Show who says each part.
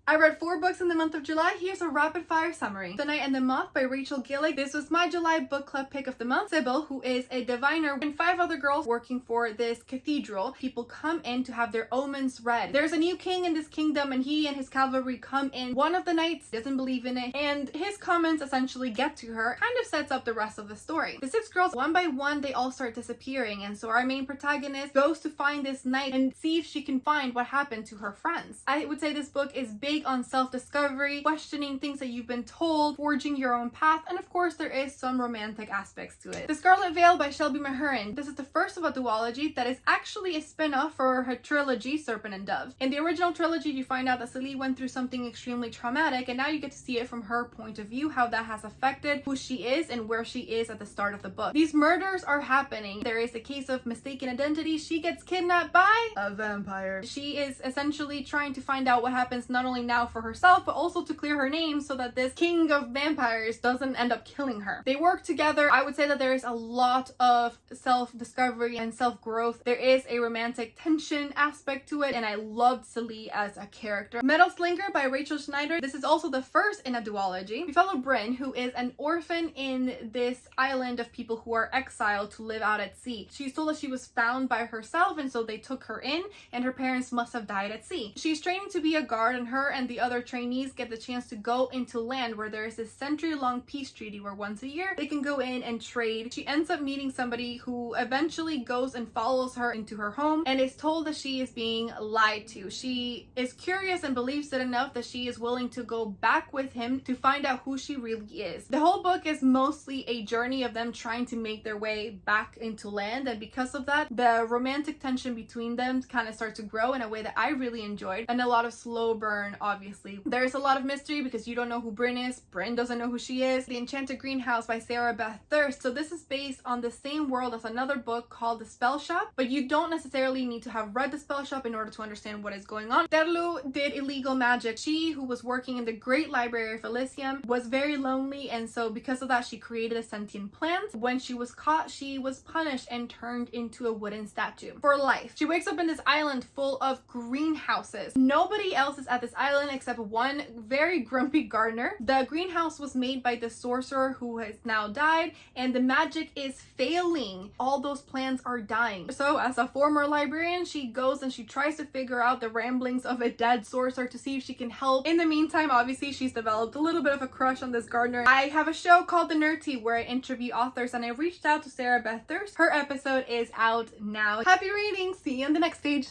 Speaker 1: I read 4 books in the month of July. Here's a rapid fire summary. The Night and the Moth by Rachel Gillig. This was my July book club pick of the month. Sybil, who is a diviner, and 5 other girls working for this cathedral. People come in to have their omens read. There's a new king in this kingdom and he and his cavalry come in. One of the knights doesn't believe in it and his comments essentially get to her. Kind of sets up the rest of the story. The 6 girls, one by one, they all start disappearing, and so our main protagonist goes to find this knight and see if she can find what happened to her friends. I would say this book is big on self-discovery, questioning things that you've been told, forging your own path, and of course there is some romantic aspects to it. The Scarlet Veil by Shelby Mahurin. This is the first of a duology that is actually a spin-off for her trilogy, Serpent and Dove. In the original trilogy, you find out that Celie went through something extremely traumatic, and now you get to see it from her point of view, how that has affected who she is and where she is at the start of the book. These murders are happening. There is a case of mistaken identity. She gets kidnapped by a vampire. She is essentially trying to find out what happens not only now for herself, but also to clear her name so that this king of vampires doesn't end up killing her. They work together. I would say that there is a lot of self-discovery and self-growth. There is a romantic tension aspect to it, and I loved Celie as a character. Metal Slinger by Rachel Schneider. This is also the first in a duology. We follow Bryn, who is an orphan in this island of people who are exiled to live out at sea. She's told that she was found by herself, and so they took her in, and her parents must have died at sea. She's training to be a guard, and her and the other trainees get the chance to go into land where there is this century-long peace treaty where once a year they can go in and trade. She ends up meeting somebody who eventually goes and follows her into her home and is told that she is being lied to. She is curious and believes it enough that she is willing to go back with him to find out who she really is. The whole book is mostly a journey of them trying to make their way back into land, and because of that, the romantic tension between them kind of starts to grow in a way that I really enjoyed, and a lot of slow burn, obviously. There's a lot of mystery because you don't know who Bryn is. Bryn doesn't know who she is. The Enchanted Greenhouse by Beth Durst. So this is based on the same world as another book called The Spell Shop, but you don't necessarily need to have read The Spell Shop in order to understand what is going on. Terlu did illegal magic. She, who was working in the Great Library of Elysium, was very lonely, and so because of that, she created a sentient plant. When she was caught, she was punished and turned into a wooden statue for life. She wakes up in this island full of greenhouses. Nobody else is at this island except one very grumpy gardener. The greenhouse was made by the sorcerer who has now died, and the magic is failing. All those plants are dying. So as a former librarian, she goes and she tries to figure out the ramblings of a dead sorcerer to see if she can help. In the meantime, obviously, she's developed a little bit of a crush on this gardener. I have a show called The Nerd Tea where I interview authors, and I reached out to Beth Durst. Her episode is out now. Happy reading! See you on the next page.